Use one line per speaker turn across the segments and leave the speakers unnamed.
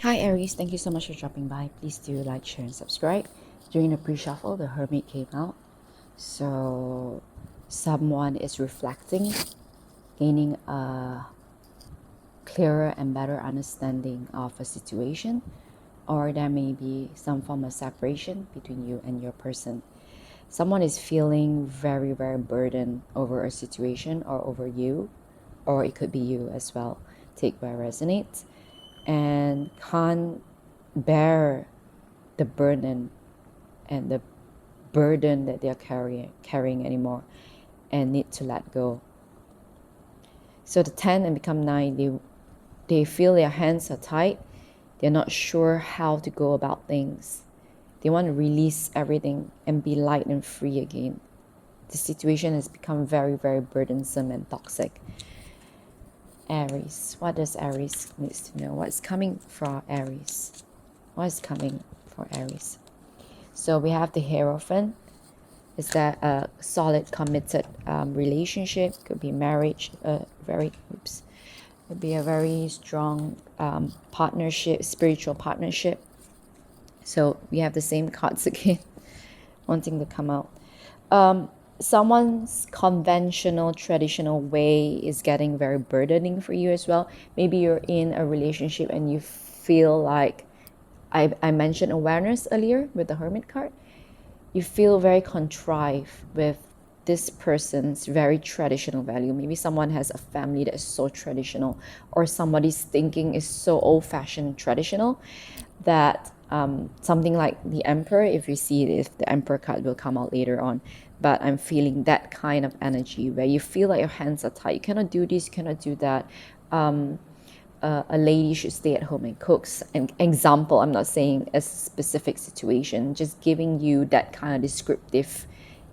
Hi Aries, thank you so much for dropping by. Please do like, share, and subscribe. During the pre-shuffle, the Hermit came out. So someone is reflecting, gaining a clearer and better understanding of a situation, or there may be some form of separation between you and your person. Someone is feeling very, very burdened over a situation or over you, or it could be you as well. Take where resonates, and can't bear the burden and the burden that they're carrying anymore, and need to let go. So the 10 and become 9, they feel their hands are tied. They're not sure how to go about things. They want to release everything and be light and free again. The situation has become very, very burdensome and toxic. Aries, what does Aries needs to know? What's coming for Aries? What is coming for Aries? So we have the Hierophant. Is that a solid, committed relationship? Could be marriage. Could be a very strong partnership, spiritual partnership. So we have the same cards again, wanting to come out. Someone's conventional, traditional way is getting very burdening for you as well. Maybe you're in a relationship and you feel like, I mentioned awareness earlier with the Hermit card. You feel very contrived with this person's very traditional value. Maybe someone has a family that is so traditional, or somebody's thinking is so old-fashioned traditional that something like the Emperor, if you see it, if the Emperor card will come out later on, but I'm feeling that kind of energy where you feel like your hands are tied. You cannot do this, you cannot do that. A lady should stay at home and cooks. An example, I'm not saying a specific situation, just giving you that kind of descriptive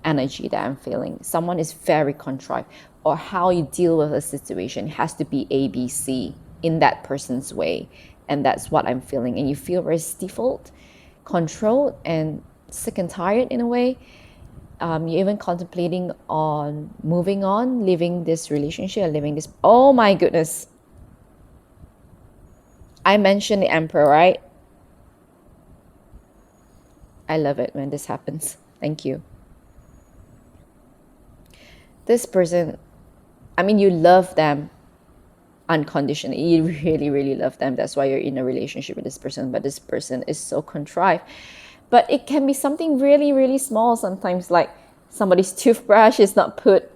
energy that I'm feeling. Someone is very contrived, or how you deal with a situation has to be ABC in that person's way. And that's what I'm feeling. And you feel very stifled, controlled, and sick and tired in a way. You're even contemplating on moving on, leaving this relationship, leaving this. Oh my goodness. I mentioned the Emperor, right? I love it when this happens. Thank you. This person, I mean, you love them unconditionally. You really, really love them. That's why you're in a relationship with this person. But this person is so contrived. But it can be something really, really small sometimes, like somebody's toothbrush is not put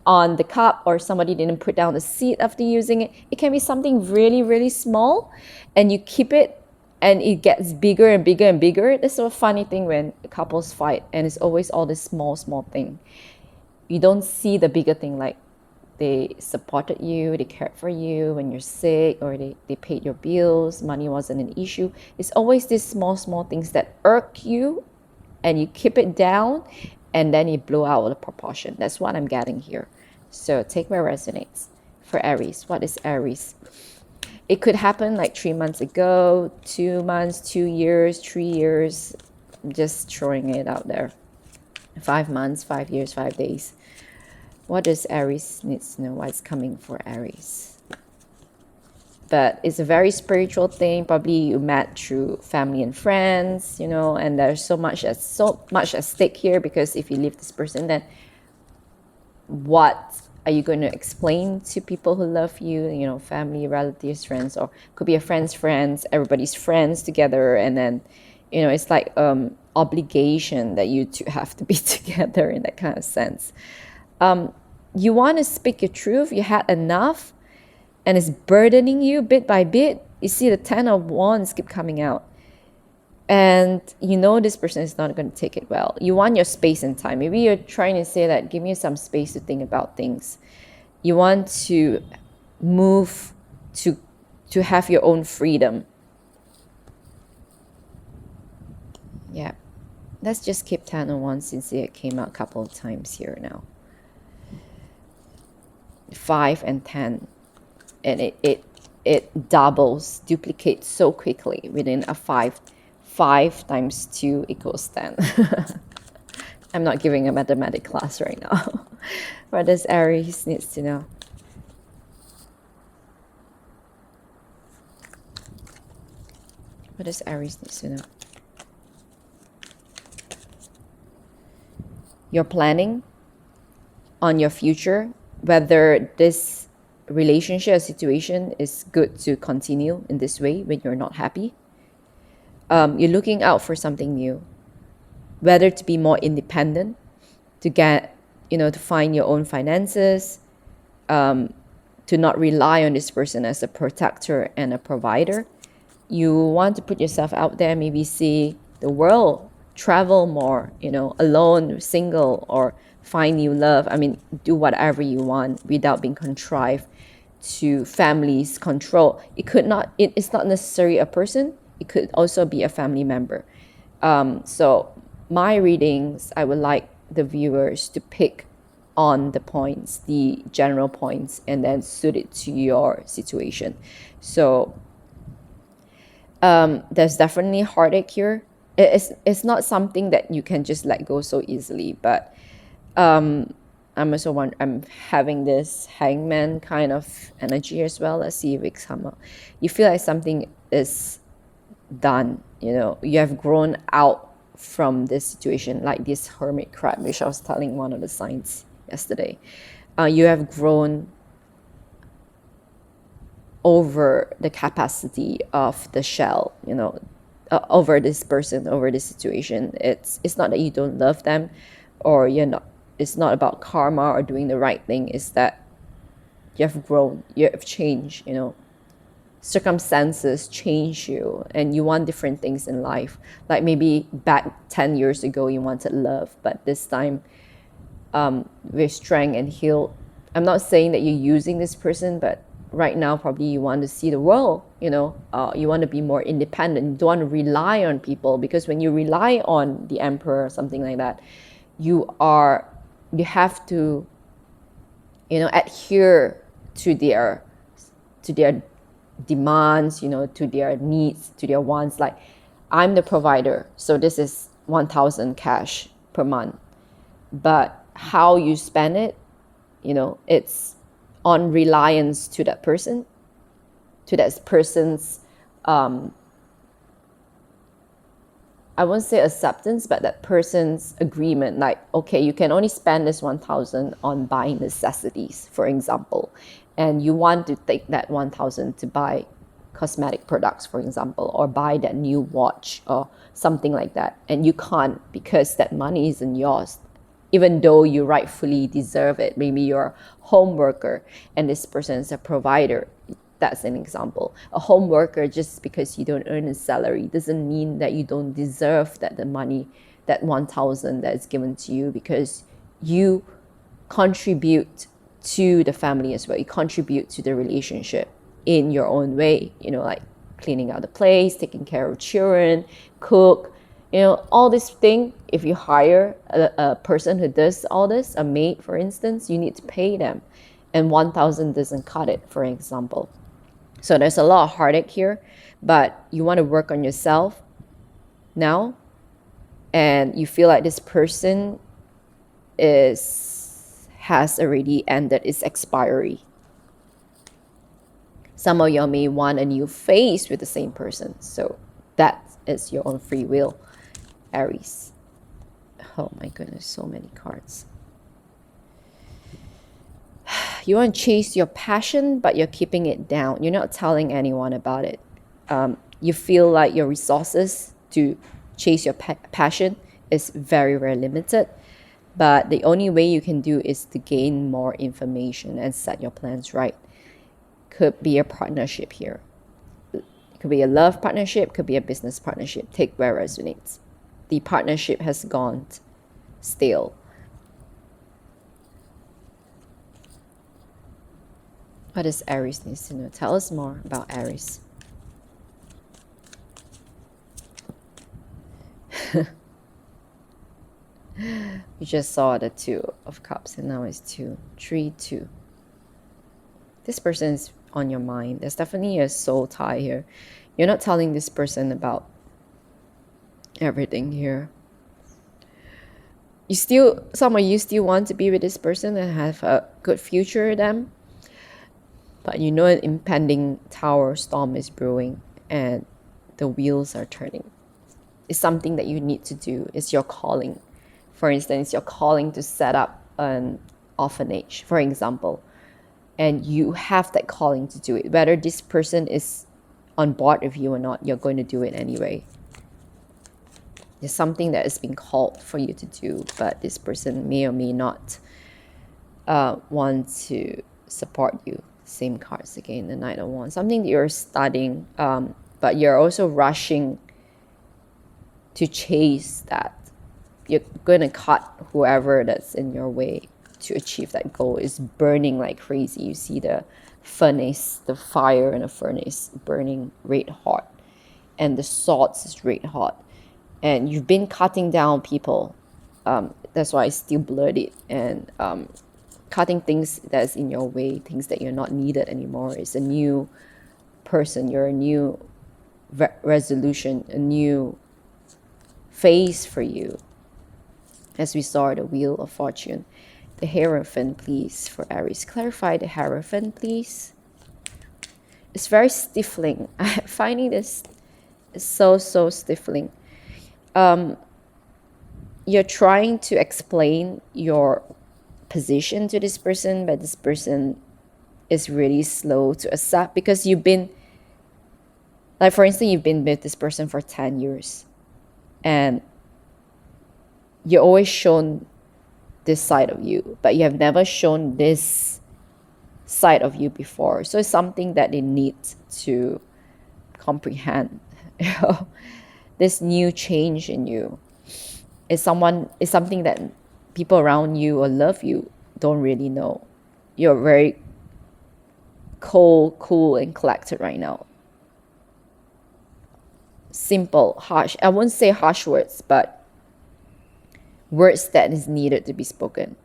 on the cup, or somebody didn't put down the seat after using it. It can be something really, really small, and you keep it, and it gets bigger and bigger and bigger. That's a funny thing when couples fight, and it's always all this small, small thing. You don't see the bigger thing, like they supported you, they cared for you when you're sick, or they paid your bills, money wasn't an issue. It's always these small, small things that irk you, and you keep it down, and then you blow out of the proportion. That's what I'm getting here. So take where resonates. For Aries, what is Aries? It could happen like 3 months ago, 2 months, 2 years, 3 years. I'm just throwing it out there. 5 months, 5 years, 5 days. What does Aries needs to know? What's coming for Aries? But it's a very spiritual thing. Probably you met through family and friends, and there's so much at stake here, because if you leave this person, then what are you going to explain to people who love you, family, relatives, friends, or could be a friend's friends, everybody's friends together, and then it's like obligation that you two have to be together in that kind of sense. You want to speak your truth, you had enough, and it's burdening you bit by bit. You see the 10 of Wands keep coming out, and this person is not going to take it well. You want your space and time. Maybe you're trying to say that, give me some space to think about things. You want to move to have your own freedom. Yeah, let's just keep 10 of Wands, since it came out a couple of times here now. 5 and 10, and it doubles, duplicates so quickly within a 5 times 2 equals 10. I'm not giving a mathematics class right now. What does Aries needs to know? What does Aries need to know? You're planning on your future, whether this relationship or situation is good to continue in this way when you're not happy. You're looking out for something new, whether to be more independent, to get, to find your own finances, to not rely on this person as a protector and a provider. You want to put yourself out there, maybe see the world, travel more, alone, single, or find new love. I mean, do whatever you want without being contrived to family's control. It's not necessarily a person, it could also be a family member. So my readings, I would like the viewers to pick on the points, the general points, and then suit it to your situation. So there's definitely heartache here. It's not something that you can just let go so easily, but I'm having this hangman kind of energy as well. Let's see if it come up. You feel like something is done, you have grown out from this situation, like this hermit crab, which I was telling one of the signs yesterday. You have grown over the capacity of the shell, over this person, over this situation. It's not that you don't love them, or it's not about karma or doing the right thing. It's that you have grown, you have changed, circumstances change you, and you want different things in life. Like maybe back 10 years ago you wanted love, but this time with strength and healed. I'm not saying that you're using this person, but right now probably you want to see the world, you want to be more independent. You don't want to rely on people, because when you rely on the emperor or something like that, you have to adhere to their demands, to their needs, to their wants. Like, I'm the provider, so this is 1,000 cash per month, but how you spend it, it's on reliance to that person, to that person's I won't say acceptance, but that person's agreement. Like, okay, you can only spend this 1,000 on buying necessities, for example, and you want to take that 1,000 to buy cosmetic products, for example, or buy that new watch or something like that, and you can't because that money isn't yours, even though you rightfully deserve it. Maybe you're a home worker and this person is a provider. That's an example. A home worker, just because you don't earn a salary doesn't mean that you don't deserve the money, that 1,000 that is given to you, because you contribute to the family as well. You contribute to the relationship in your own way, like cleaning out the place, taking care of children, cook, all this thing. If you hire a person who does all this, a maid, for instance, you need to pay them. And 1,000 doesn't cut it, for example. So there's a lot of heartache here, but you want to work on yourself now, and you feel like this person has already ended its expiry. Some of y'all may want a new phase with the same person, so that is your own free will, Aries. Oh my goodness, so many cards. You want to chase your passion, but you're keeping it down. You're not telling anyone about it. You feel like your resources to chase your passion is very, very limited. But the only way you can do is to gain more information and set your plans right. Could be a partnership here. It could be a love partnership, could be a business partnership. Take where it resonates. The partnership has gone stale. What does Aries need to know? Tell us more about Aries. We just saw the 2 of Cups, and now it's 2, 3, 2. This person is on your mind. There's definitely a soul tie here. You're not telling this person about everything here. Some of you still want to be with this person and have a good future with them, but an impending tower storm is brewing, and the wheels are turning. It's something that you need to do. It's your calling. For instance, your calling to set up an orphanage, for example, and you have that calling to do it. Whether this person is on board with you or not, you're going to do it anyway. There's something that is being called for you to do, but this person may or may not want to support you. Same cards again, the Knight of Wands. Something that you're studying, but you're also rushing to chase that. You're going to cut whoever that's in your way to achieve that goal. Is burning like crazy. You see the furnace, the fire in a furnace burning red hot, and the swords is red hot, and you've been cutting down people. That's why I still blurred it, and cutting things that's in your way, things that you're not needed anymore. It's a new person. You're a new resolution, a new phase for you. As we saw the Wheel of Fortune. The Hierophant, please, for Aries. Clarify the Hierophant, please. It's very stifling. I'm finding this so stifling. You're trying to explain your position to this person, but this person is really slow to accept, because you've been, like, for instance, you've been with this person for 10 years and you're always shown this side of you, but you have never shown this side of you before. So it's something that they need to comprehend. This new change in you is something that people around you or love you don't really know. You're very cold, cool, and collected right now. Simple, harsh. I wouldn't say harsh words, but words that is needed to be spoken.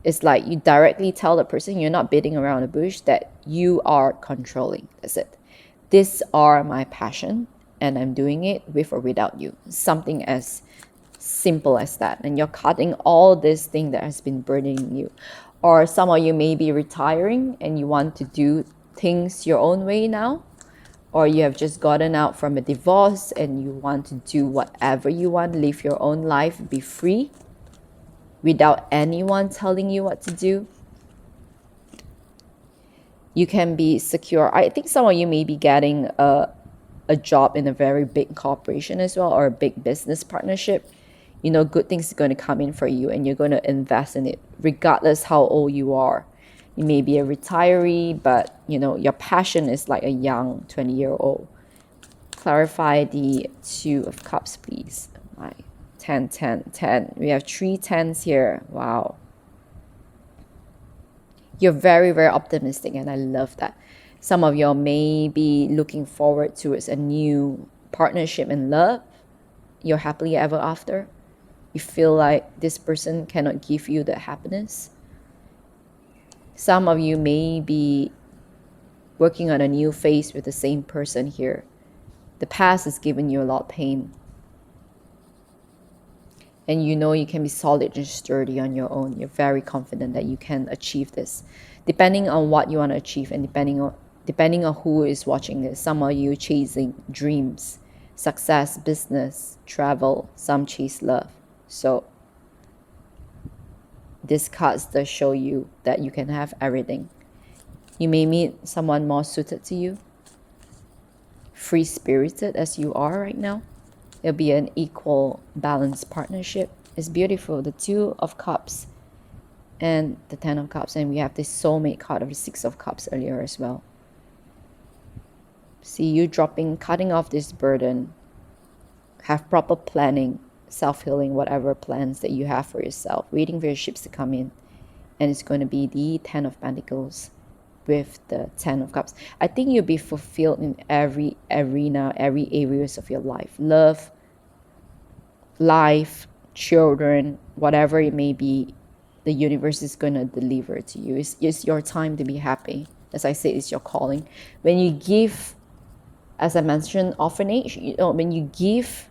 It's like you directly tell the person, you're not beating around the bush, that you are controlling. That's it. These are my passion, and I'm doing it with or without you. Something as simple as that. And you're cutting all this thing that has been burdening you. Or some of you may be retiring and you want to do things your own way now. Or you have just gotten out from a divorce and you want to do whatever you want, live your own life, be free without anyone telling you what to do. You can be secure. I think some of you may be getting a job in a very big corporation as well, or a big business partnership. You know, good things are going to come in for you and you're going to invest in it regardless how old you are. You may be a retiree, but you know, your passion is like a young 20-year-old. Clarify the Two of Cups, please. 10, 10, 10. We have 3 10s here. Wow. You're very, very optimistic, and I love that. Some of you may be looking forward towards a new partnership in love. You're happily ever after. You feel like this person cannot give you the happiness. Some of you may be working on a new phase with the same person here. The past has given you a lot of pain. And you know you can be solid and sturdy on your own. You're very confident that you can achieve this. Depending on what you want to achieve and depending on who is watching this. Some of you chasing dreams, success, business, travel. Some chase love. So this cards does show you that you can have everything. You may meet someone more suited to you, free-spirited as you are right now. It'll be an equal, balanced partnership. It's beautiful. The Two of Cups and the 10 of Cups. And we have this soulmate card of the 6 of Cups earlier as well. See you cutting off this burden. Have proper planning, self-healing, whatever plans that you have for yourself. Waiting for your ships to come in. And it's going to be the 10 of Pentacles with the 10 of Cups. I think you'll be fulfilled in every arena, every areas of your life. Love, life, children, whatever it may be, the universe is going to deliver to you. It's your time to be happy. As I said, it's your calling. When you give, as I mentioned, orphanage, you know, when you give,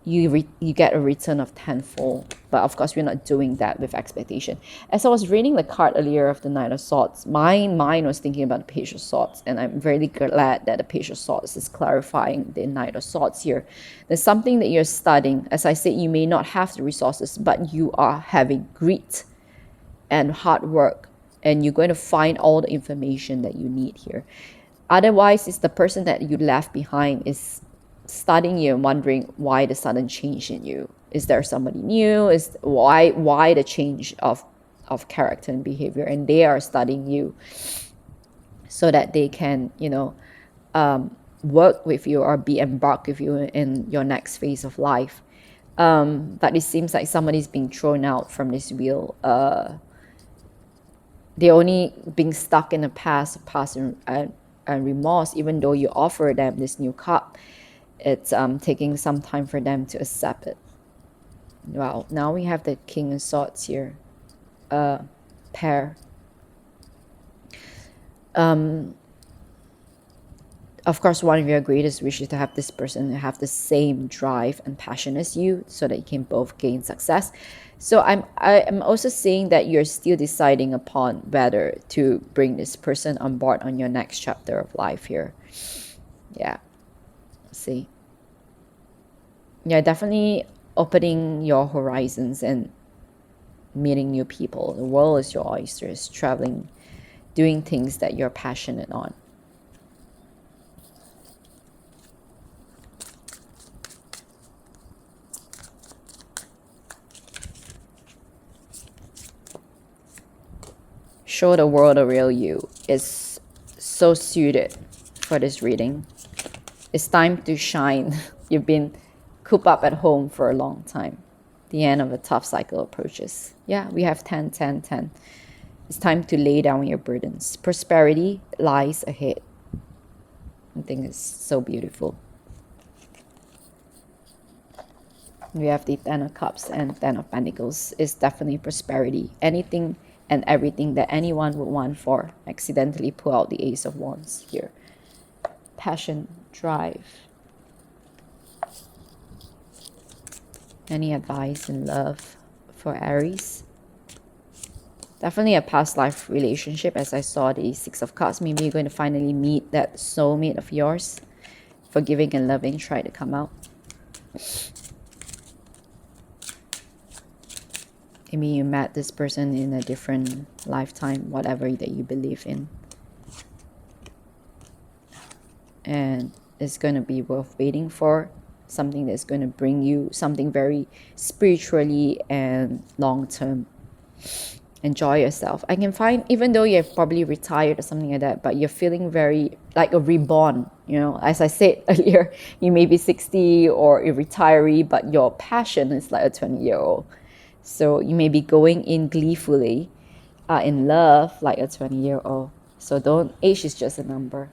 you get a return of tenfold. But of course, we're not doing that with expectation. As I was reading the card earlier of the Knight of Swords, my mind was thinking about the Page of Swords, and I'm very glad that the Page of Swords is clarifying the Knight of Swords here. There's something that you're studying. As I said, you may not have the resources, but you are having grit and hard work, and you're going to find all the information that you need here. Otherwise, it's the person that you left behind is studying you and wondering why the sudden change in you. Is there somebody new? Is why the change of character and behavior? And they are studying you so that they can, work with you or be embarked with you in your next phase of life. But it seems like somebody's being thrown out from this wheel. They're only being stuck in the past and remorse, even though you offer them this new cup. It's taking some time for them to accept it. Wow, now we have the King of Swords here. Pair. Of course, one of your greatest wishes is to have this person have the same drive and passion as you, so that you can both gain success. So I'm also saying that you're still deciding upon whether to bring this person on board on your next chapter of life here. Yeah. See. Yeah, definitely opening your horizons and meeting new people. The world is your oysters, traveling, doing things that you're passionate on. Show the world the real you is so suited for this reading. It's time to shine. You've been cooped up at home for a long time. The end of a tough cycle approaches. Yeah, we have 10, 10, 10. It's time to lay down your burdens. Prosperity lies ahead. I think it's so beautiful. We have the 10 of Cups and 10 of Pentacles. It's definitely prosperity. Anything and everything that anyone would want for. Accidentally pull out the Ace of Wands here. Passion, drive. Any advice in love for Aries? Definitely a past life relationship, as I saw the Six of Cups. Maybe you're going to finally meet that soulmate of yours. Forgiving and loving try to come out. Maybe you met this person in a different lifetime, whatever that you believe in. And it's going to be worth waiting for. Something that's going to bring you something very spiritually and long-term. Enjoy yourself. I can find, even though you're probably retired or something like that, but you're feeling very like a reborn. As I said earlier, you may be 60 or a retiree, but your passion is like a 20-year-old. So you may be going in gleefully, in love like a 20-year-old. So age is just a number.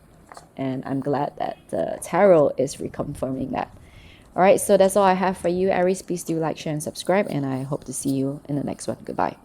And I'm glad that the tarot is reconfirming that. All right, so that's all I have for you, Aries. Please do like, share, and subscribe. And I hope to see you in the next one. Goodbye.